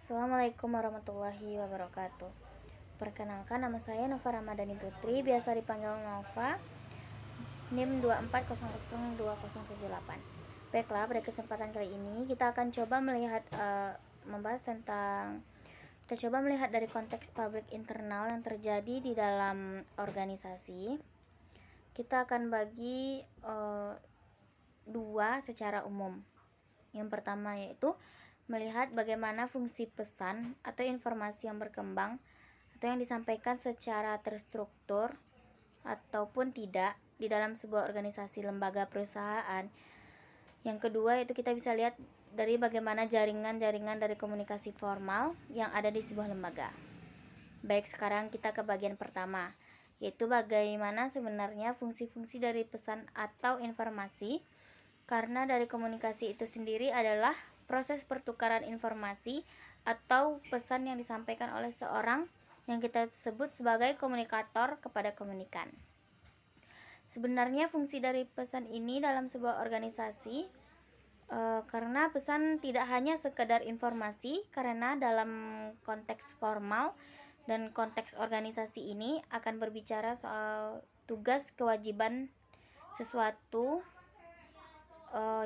Assalamualaikum warahmatullahi wabarakatuh. Perkenalkan, nama saya Nova Ramadhani Putri, biasa dipanggil Nova, NIM 2400278. Baiklah, pada kesempatan kali ini kita akan coba melihat kita coba melihat dari konteks publik internal yang terjadi di dalam organisasi. Kita akan bagi dua secara umum. Yang pertama yaitu melihat bagaimana fungsi pesan atau informasi yang berkembang atau yang disampaikan secara terstruktur ataupun tidak di dalam sebuah organisasi, lembaga, perusahaan. Yang kedua yaitu kita bisa lihat dari bagaimana jaringan-jaringan dari komunikasi formal yang ada di sebuah lembaga. Baik, sekarang kita ke bagian pertama, yaitu bagaimana sebenarnya fungsi-fungsi dari pesan atau informasi. Karena dari komunikasi itu sendiri adalah proses pertukaran informasi atau pesan yang disampaikan oleh seorang yang kita sebut sebagai komunikator kepada komunikan. Sebenarnya fungsi dari pesan ini dalam sebuah organisasi, karena pesan tidak hanya sekedar informasi, karena dalam konteks formal dan konteks organisasi ini akan berbicara soal tugas kewajiban sesuatu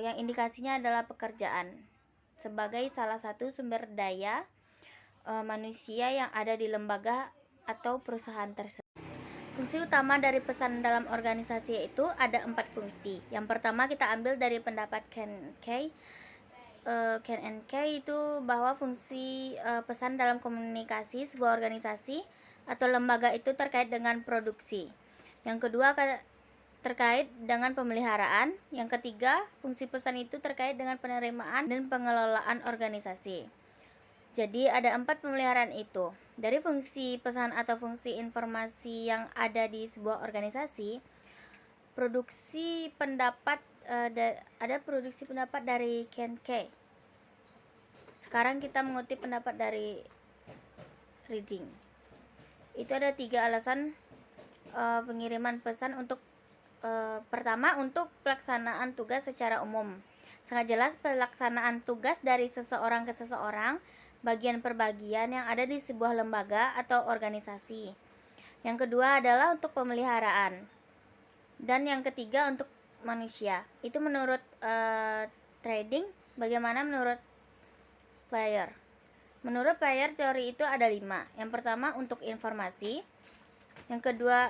yang indikasinya adalah pekerjaan sebagai salah satu sumber daya manusia yang ada di lembaga atau perusahaan tersebut. Fungsi utama dari pesan dalam organisasi yaitu ada 4 fungsi. Yang pertama kita ambil dari pendapat Ken and Kay itu bahwa fungsi pesan dalam komunikasi sebuah organisasi atau lembaga itu terkait dengan produksi. Yang kedua terkait dengan pemeliharaan. Yang ketiga, fungsi pesan itu terkait dengan penerimaan dan pengelolaan organisasi. Jadi ada 4 pemeliharaan itu. Dari fungsi pesan atau fungsi informasi yang ada di sebuah organisasi, produksi pendapat ada produksi pendapat dari Ken K. Sekarang kita mengutip pendapat dari Reading. Itu ada 3 alasan pengiriman pesan untuk pertama, untuk pelaksanaan tugas secara umum. Sangat jelas pelaksanaan tugas dari seseorang ke seseorang, bagian per bagian yang ada di sebuah lembaga atau organisasi. Yang kedua adalah untuk pemeliharaan. Dan yang ketiga untuk manusia. Itu menurut trading. Bagaimana menurut player? Menurut player, teori itu ada 5. Yang pertama untuk informasi. Yang kedua,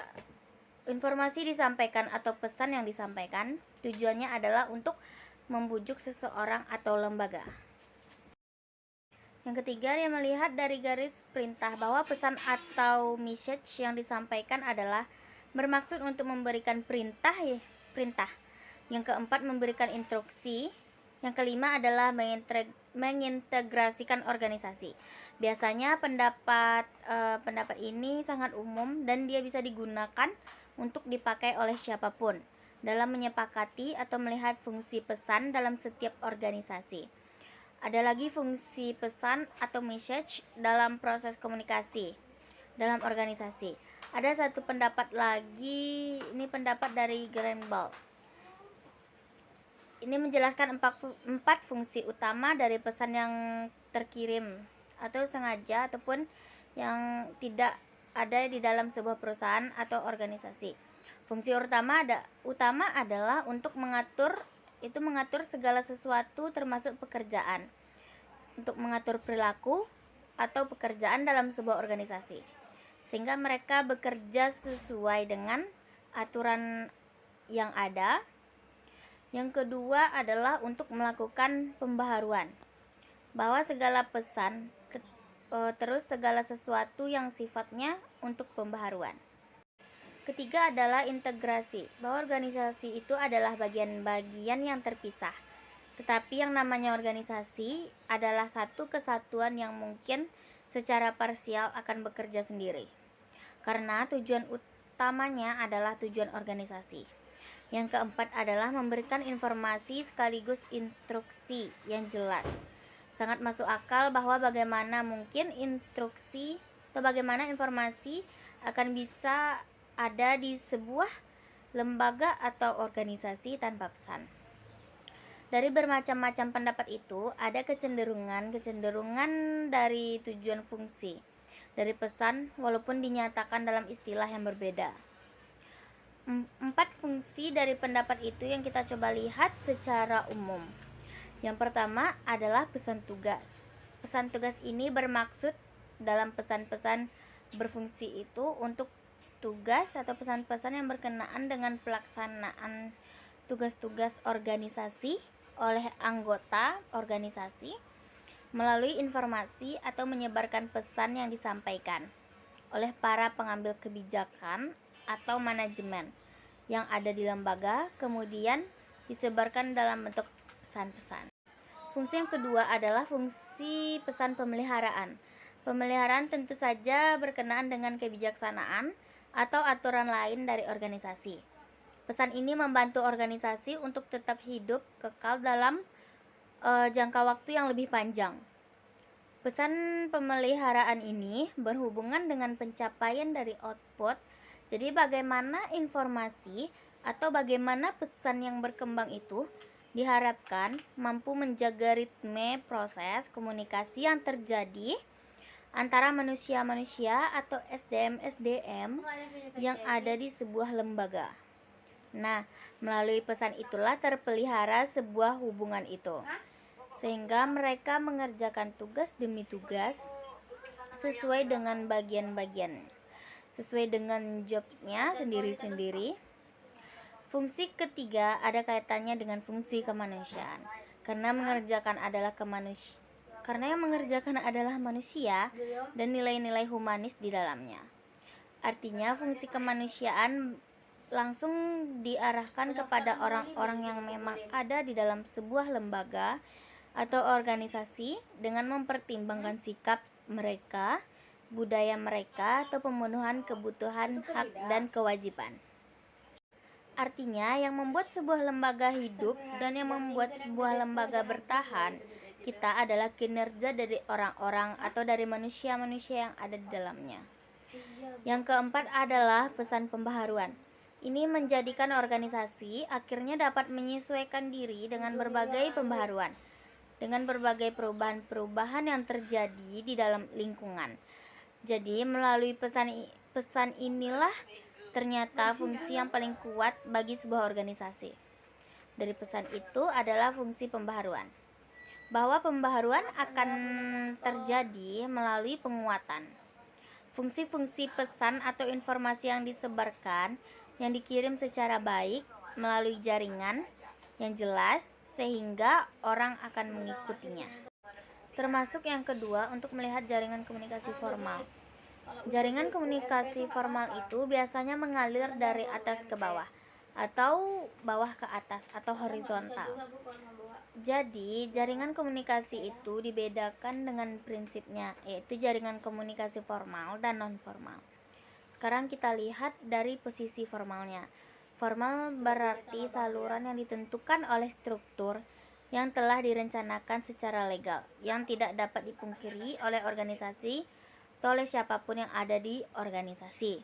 informasi disampaikan atau pesan yang disampaikan tujuannya adalah untuk membujuk seseorang atau lembaga. Yang ketiga, dia melihat dari garis perintah bahwa pesan atau message yang disampaikan adalah bermaksud untuk memberikan perintah. Yang keempat, memberikan instruksi. Yang kelima adalah mengintegrasikan organisasi. Biasanya pendapat ini sangat umum dan dia bisa digunakan untuk dipakai oleh siapapun dalam menyepakati atau melihat fungsi pesan dalam setiap organisasi. Ada lagi fungsi pesan atau message dalam proses komunikasi dalam organisasi. Ada satu pendapat lagi, ini pendapat dari Greenbald. Ini menjelaskan 4 fungsi utama dari pesan yang terkirim atau sengaja ataupun yang tidak ada di dalam sebuah perusahaan atau organisasi. Fungsi utama adalah untuk mengatur segala sesuatu termasuk pekerjaan, untuk mengatur perilaku atau pekerjaan dalam sebuah organisasi sehingga mereka bekerja sesuai dengan aturan yang ada. Yang kedua adalah untuk melakukan pembaharuan, bahwa segala pesan terus segala sesuatu yang sifatnya untuk pembaharuan. Ketiga adalah integrasi, bahwa organisasi itu adalah bagian-bagian yang terpisah. Tetapi yang namanya organisasi adalah satu kesatuan yang mungkin secara parsial akan bekerja sendiri. Karena tujuan utamanya adalah tujuan organisasi. Yang keempat adalah memberikan informasi sekaligus instruksi yang jelas. Sangat masuk akal bahwa bagaimana mungkin instruksi atau bagaimana informasi akan bisa ada di sebuah lembaga atau organisasi tanpa pesan. Dari bermacam-macam pendapat itu, ada kecenderungan dari tujuan fungsi dari pesan walaupun dinyatakan dalam istilah yang berbeda. 4 fungsi dari pendapat itu yang kita coba lihat secara umum. Yang pertama adalah pesan tugas. Pesan tugas ini bermaksud dalam pesan-pesan berfungsi itu untuk tugas atau pesan-pesan yang berkenaan dengan pelaksanaan tugas-tugas organisasi oleh anggota organisasi melalui informasi atau menyebarkan pesan yang disampaikan oleh para pengambil kebijakan atau manajemen yang ada di lembaga, kemudian disebarkan dalam bentuk pesan-pesan. Fungsi yang kedua adalah fungsi pesan pemeliharaan. Pemeliharaan tentu saja berkenaan dengan kebijaksanaan atau aturan lain dari organisasi. Pesan ini membantu organisasi untuk tetap hidup kekal dalam jangka waktu yang lebih panjang. Pesan pemeliharaan ini berhubungan dengan pencapaian dari output. Jadi bagaimana informasi atau bagaimana pesan yang berkembang itu diharapkan mampu menjaga ritme proses komunikasi yang terjadi antara manusia-manusia atau SDM-SDM yang ada di sebuah lembaga. Nah, melalui pesan itulah terpelihara sebuah hubungan itu, sehingga mereka mengerjakan tugas demi tugas sesuai dengan bagian-bagian, sesuai dengan jobnya sendiri-sendiri. Fungsi ketiga ada kaitannya dengan fungsi kemanusiaan, karena yang mengerjakan adalah manusia dan nilai-nilai humanis di dalamnya. Artinya fungsi kemanusiaan langsung diarahkan kepada orang-orang yang memang ada di dalam sebuah lembaga atau organisasi dengan mempertimbangkan sikap mereka, budaya mereka, atau pemenuhan kebutuhan, hak, dan kewajiban. Artinya, yang membuat sebuah lembaga hidup dan yang membuat sebuah lembaga bertahan kita adalah kinerja dari orang-orang atau dari manusia-manusia yang ada di dalamnya. Yang keempat adalah pesan pembaharuan. Ini menjadikan organisasi akhirnya dapat menyesuaikan diri dengan berbagai pembaharuan, dengan berbagai perubahan-perubahan yang terjadi di dalam lingkungan. Jadi melalui pesan inilah ternyata fungsi yang paling kuat bagi sebuah organisasi. Dari pesan itu adalah fungsi pembaharuan, bahwa pembaharuan akan terjadi melalui penguatan fungsi-fungsi pesan atau informasi yang disebarkan, yang dikirim secara baik melalui jaringan yang jelas sehingga orang akan mengikutinya. Termasuk yang kedua untuk melihat jaringan komunikasi formal. Jaringan komunikasi formal itu biasanya mengalir dari atas ke bawah atau bawah ke atas atau horizontal. Jadi, jaringan komunikasi itu dibedakan dengan prinsipnya, yaitu jaringan komunikasi formal dan non-formal. Sekarang kita lihat dari posisi formalnya. Formal berarti saluran yang ditentukan oleh struktur yang telah direncanakan secara legal, yang tidak dapat dipungkiri oleh organisasi atau oleh siapapun yang ada di organisasi.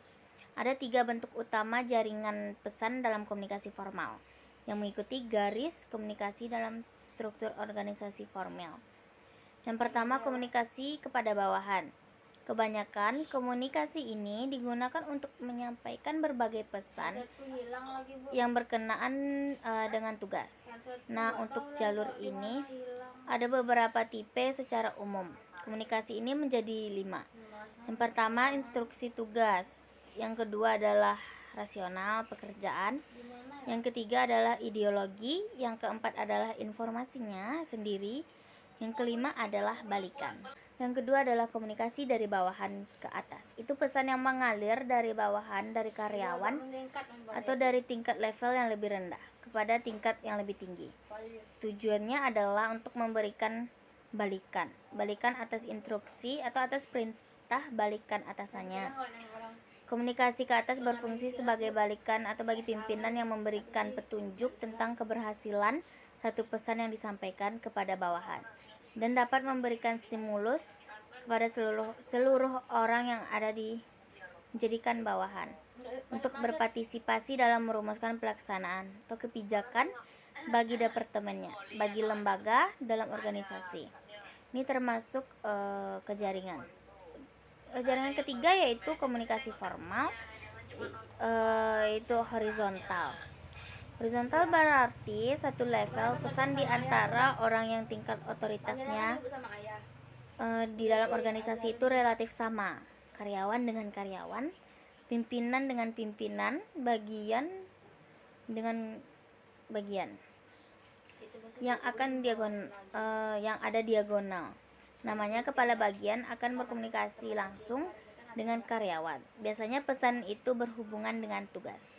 Ada 3 bentuk utama jaringan pesan dalam komunikasi formal, yang mengikuti garis komunikasi dalam struktur organisasi formal. Yang pertama, komunikasi kepada bawahan. Kebanyakan komunikasi ini digunakan untuk menyampaikan berbagai pesan yang berkenaan dengan tugas. Nah, untuk jalur ini ada beberapa tipe secara umum. Komunikasi ini menjadi 5. Yang pertama, instruksi tugas. Yang kedua adalah rasional pekerjaan. Yang ketiga adalah ideologi. Yang keempat adalah informasinya sendiri. Yang kelima adalah balikan. Yang kedua adalah komunikasi dari bawahan ke atas. Itu pesan yang mengalir dari bawahan, dari karyawan atau dari tingkat level yang lebih rendah kepada tingkat yang lebih tinggi. Tujuannya adalah untuk memberikan balikan atas instruksi atau atas perintah balikan atasannya. Komunikasi ke atas berfungsi sebagai balikan atau bagi pimpinan yang memberikan petunjuk tentang keberhasilan satu pesan yang disampaikan kepada bawahan, dan dapat memberikan stimulus kepada seluruh orang yang ada dijadikan bawahan untuk berpartisipasi dalam merumuskan pelaksanaan atau kebijakan bagi departemennya, bagi lembaga dalam organisasi. Ini termasuk ke jaringan. Jaringan ketiga yaitu komunikasi formal, itu horizontal. Horizontal berarti satu level pesan di antara orang yang tingkat otoritasnya di dalam organisasi itu relatif sama, karyawan dengan karyawan, pimpinan dengan pimpinan, bagian dengan bagian yang ada diagonal. Namanya kepala bagian akan berkomunikasi langsung dengan karyawan. Biasanya pesan itu berhubungan dengan tugas.